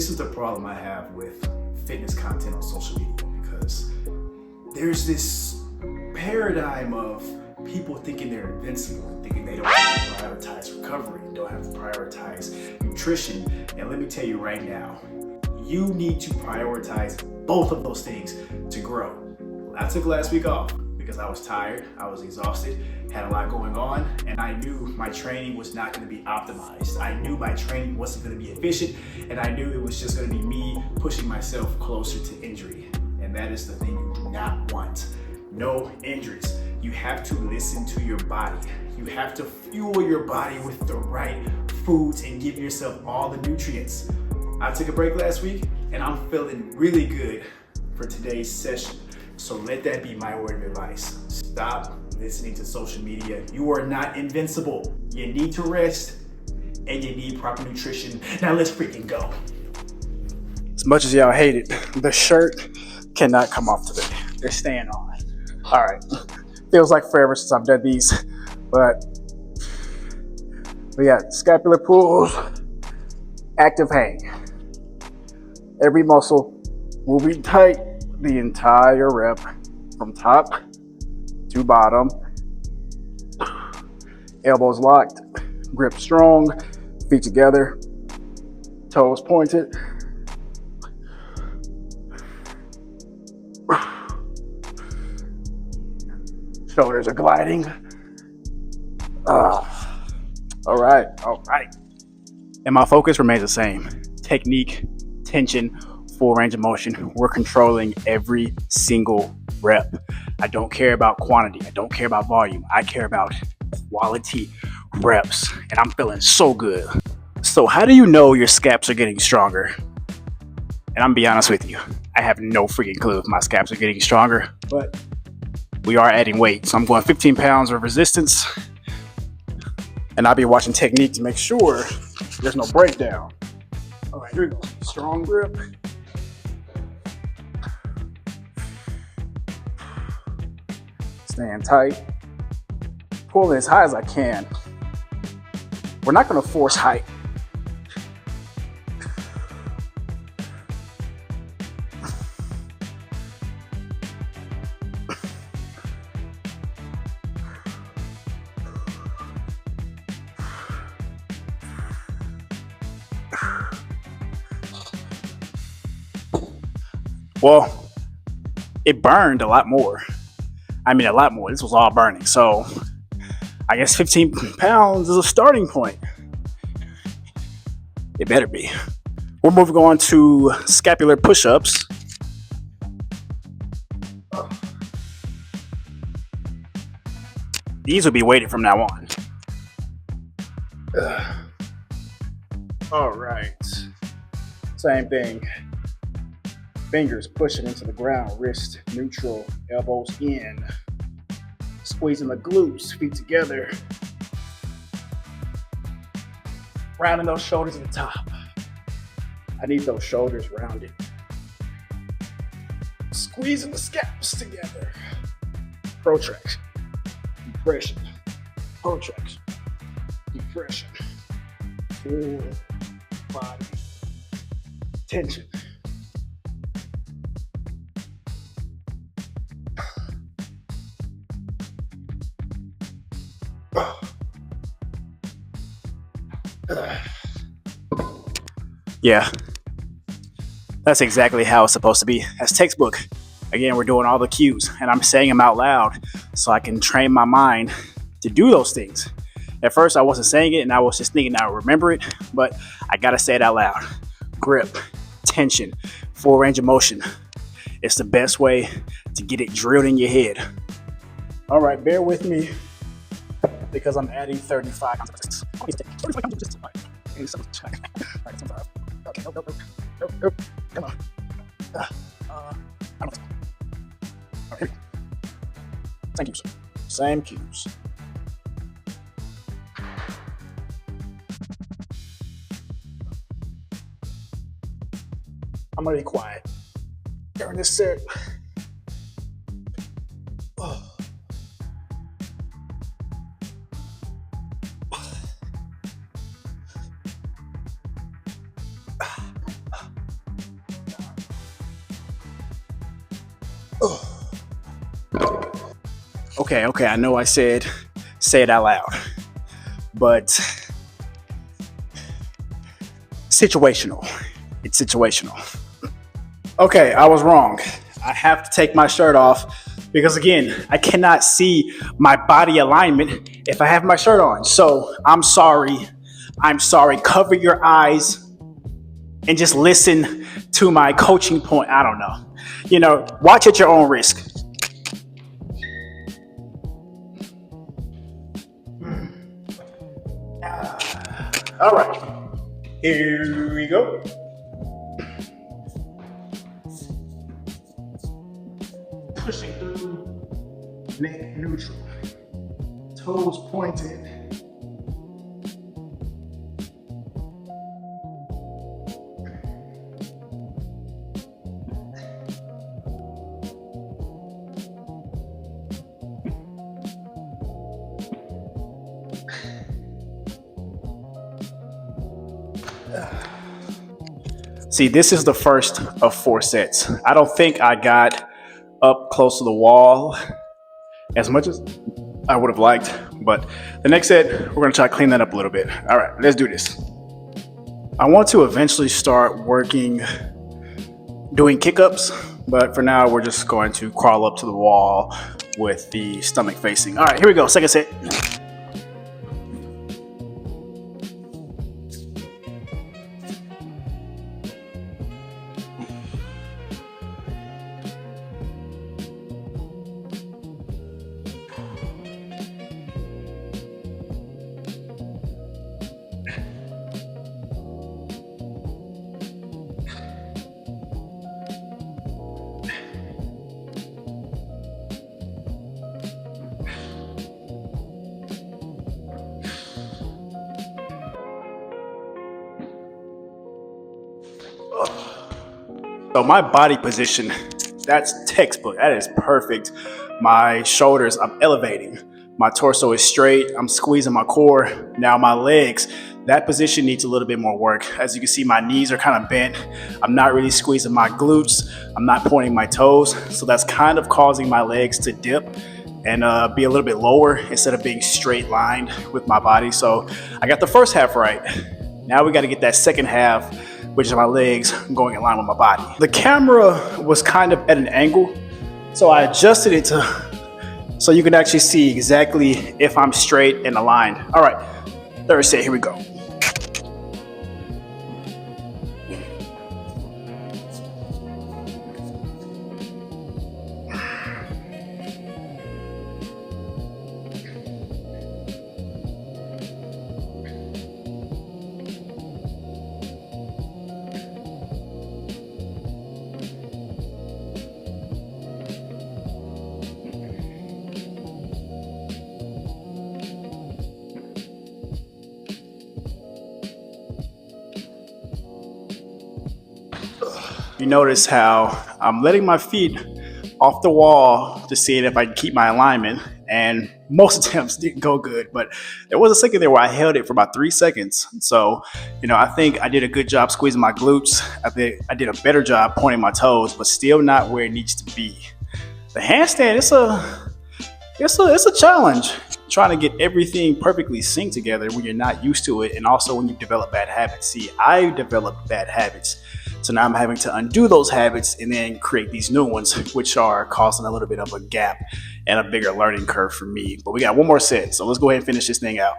this is the problem I have with fitness content on social media, because there's this paradigm of people thinking they're invincible and thinking they don't have to prioritize recovery, don't have to prioritize nutrition. And let me tell you right now, you need to prioritize both of those things to grow. I took last week off because I was tired, I was exhausted, had a lot going on, and I knew my training was not going to be optimized. I knew my training wasn't going to be efficient, and I knew it was just going to be me pushing myself closer to injury. And that is the thing you do not want. No injuries. You have to listen to your body. You have to fuel your body with the right foods and give yourself all the nutrients. I took a break last week, and I'm feeling really good for today's session. So let that be my word of advice. Stop listening to social media. You are not invincible. You need to rest, and you need proper nutrition. Now let's freaking go. As much as y'all hate it, the shirt cannot come off today. They're staying on. All right. Feels like forever since I've done these, but we got scapular pulls, active hang. Every muscle will be tight the entire rep from top to bottom. Elbows locked, grip strong, feet together, toes pointed. Shoulders are gliding. All right. And my focus remains the same. Technique, tension, full range of motion. We're controlling every single rep. I don't care about quantity. I don't care about volume. I care about quality reps. And I'm feeling so good. So how do you know your scaps are getting stronger? And I'm gonna be honest with you, I have no freaking clue if my scaps are getting stronger, but we are adding weight. So I'm going 15 pounds of resistance, and I'll be watching technique to make sure there's no breakdown. All right, here we go. Strong grip. Staying tight. Pulling as high as I can. We're not gonna force height. Well, it burned a lot more. A lot more. This was all burning. So I guess 15 pounds is a starting point. It better be. We're moving on to scapular push-ups. These will be weighted from now on. All right. Same thing. Fingers pushing into the ground, wrist neutral, elbows in. Squeezing the glutes, feet together. Rounding those shoulders at the top. I need those shoulders rounded. Squeezing the scaps together. Protraction, depression, protraction, depression. Full body tension. Yeah, that's exactly how it's supposed to be. That's textbook. Again, we're doing all the cues, and I'm saying them out loud so I can train my mind to do those things. At first, I wasn't saying it, and I was just thinking I would remember it, but I gotta say it out loud. Grip, tension, full range of motion. It's the best way to get it drilled in your head. All right, bear with me because I'm adding 35 pounds. 35 pounds of resistance. All right, 25. Okay, nope. Come on. I don't know. All right, here we go. Same cues. Same cues. I'm gonna be quiet during this set. Okay, I know I said say it out loud, but situational. It's situational. Okay, I was wrong. I have to take my shirt off because, again, I cannot see my body alignment if I have my shirt on. So I'm sorry. I'm sorry. Cover your eyes and just listen to my coaching point. I don't know. Watch at your own risk. All right. Here we go. Pushing through, neck neutral, toes pointed. See, this is the first of 4 sets. I don't think I got up close to the wall as much as I would have liked, but the next set, we're gonna try to clean that up a little bit. All right, let's do this. I want to eventually start doing kick-ups, but for now, we're just going to crawl up to the wall with the stomach facing. All right, here we go, second set. So my body position, that's textbook. That is perfect. My shoulders, I'm elevating. My torso is straight. I'm squeezing my core. Now my legs, that position needs a little bit more work. As you can see, my knees are kind of bent. I'm not really squeezing my glutes. I'm not pointing my toes. So that's kind of causing my legs to dip and be a little bit lower instead of being straight lined with my body. So I got the first half right. Now we got to get that second half, which is my legs going in line with my body. The camera was kind of at an angle, so I adjusted it so you can actually see exactly if I'm straight and aligned. All right, third set, here we go. You notice how I'm letting my feet off the wall to see if I can keep my alignment, and most attempts didn't go good, but there was a second there where I held it for about 3 seconds. So, I think I did a good job squeezing my glutes. I think I did a better job pointing my toes, but still not where it needs to be. The handstand, it's a challenge trying to get everything perfectly synced together when you're not used to it, and also when you develop bad habits. See, I developed bad habits. So now I'm having to undo those habits and then create these new ones, which are causing a little bit of a gap and a bigger learning curve for me. But we got one more set, so let's go ahead and finish this thing out.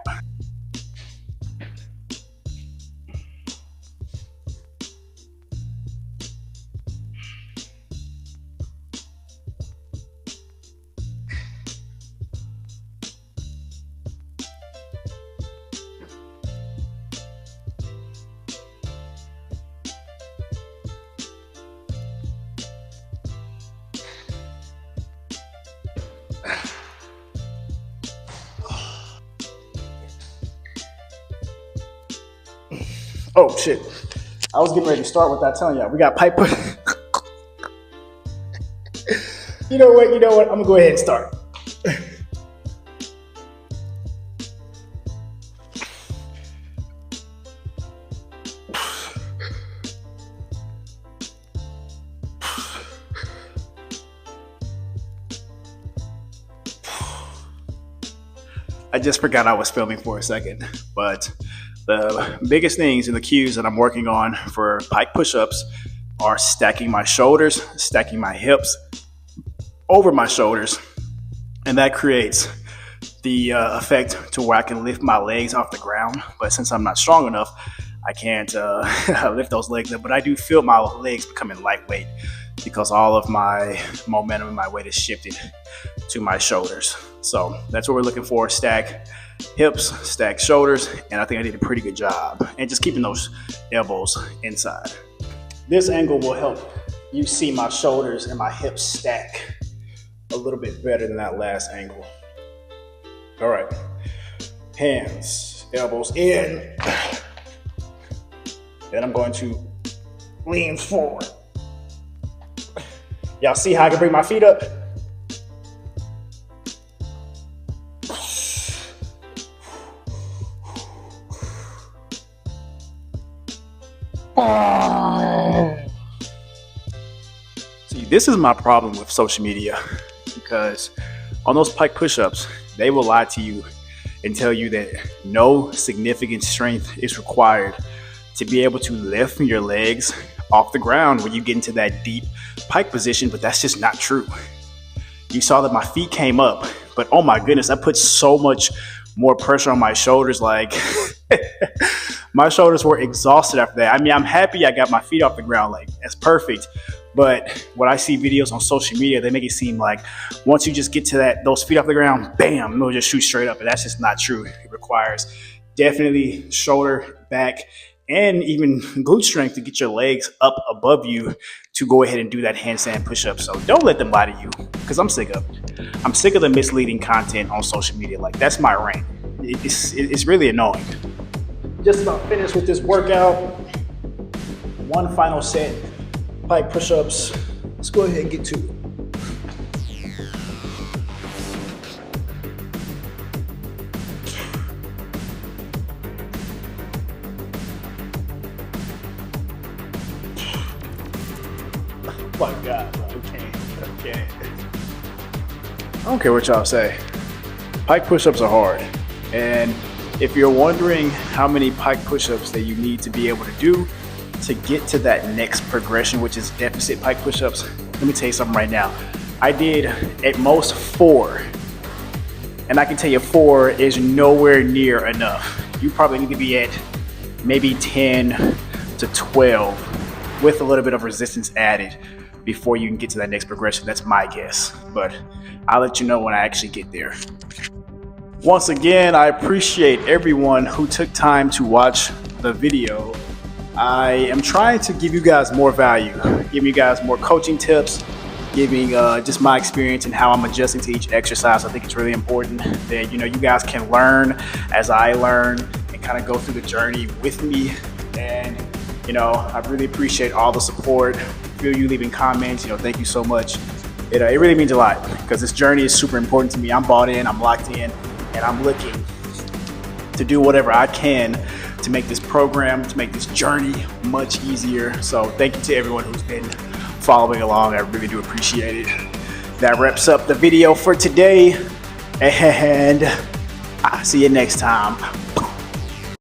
Oh shit. I was getting ready to start without telling y'all. We got pipe push. You know what? I'm gonna go ahead and start. I just forgot I was filming for a second. But the biggest things in the cues that I'm working on for pike push-ups are stacking my shoulders, stacking my hips over my shoulders, and that creates the effect to where I can lift my legs off the ground. But since I'm not strong enough, I can't lift those legs up. But I do feel my legs becoming lightweight because all of my momentum and my weight is shifted to my shoulders. So that's what we're looking for: stack hips, stack shoulders, and I think I did a pretty good job. And just keeping those elbows inside. This angle will help you see my shoulders and my hips stack a little bit better than that last angle. All right, hands, elbows in. Then I'm going to lean forward. Y'all see how I can bring my feet up? See, this is my problem with social media, because on those pike push-ups, they will lie to you and tell you that no significant strength is required to be able to lift your legs off the ground when you get into that deep pike position, but that's just not true. You saw that my feet came up, but oh my goodness, I put so much more pressure on my shoulders. Like my shoulders were exhausted after that. I mean, I'm happy I got my feet off the ground, like that's perfect. But when I see videos on social media, they make it seem like once you just get to those feet off the ground, bam, it'll just shoot straight up. And that's just not true. It requires definitely shoulder, back, and even glute strength to get your legs up above you to go ahead and do that handstand push-up. So don't let them lie to you, because I'm sick of it. I'm sick of the misleading content on social media. Like, that's my rant. It's really annoying. Just about finished with this workout. One final set, pike push-ups. Let's go ahead and get to it. Oh my God, bro. Okay. I don't care what y'all say. Pike push-ups are hard. And if you're wondering how many pike push-ups that you need to be able to do to get to that next progression, which is deficit pike push-ups, let me tell you something right now. I did at most 4. And I can tell you 4 is nowhere near enough. You probably need to be at maybe 10 to 12 with a little bit of resistance added before you can get to that next progression. That's my guess, but I'll let you know when I actually get there. Once again, I appreciate everyone who took time to watch the video. I am trying to give you guys more value, giving you guys more coaching tips, giving just my experience and how I'm adjusting to each exercise. I think it's really important that you guys can learn as I learn and kind of go through the journey with me. And I really appreciate all the support. Feel you leaving comments. Thank you so much. It really means a lot, because this journey is super important to me. I'm bought in, I'm locked in, and I'm looking to do whatever I can to make this program, to make this journey much easier. So thank you to everyone who's been following along. I really do appreciate it. That wraps up the video for today, and I'll see you next time.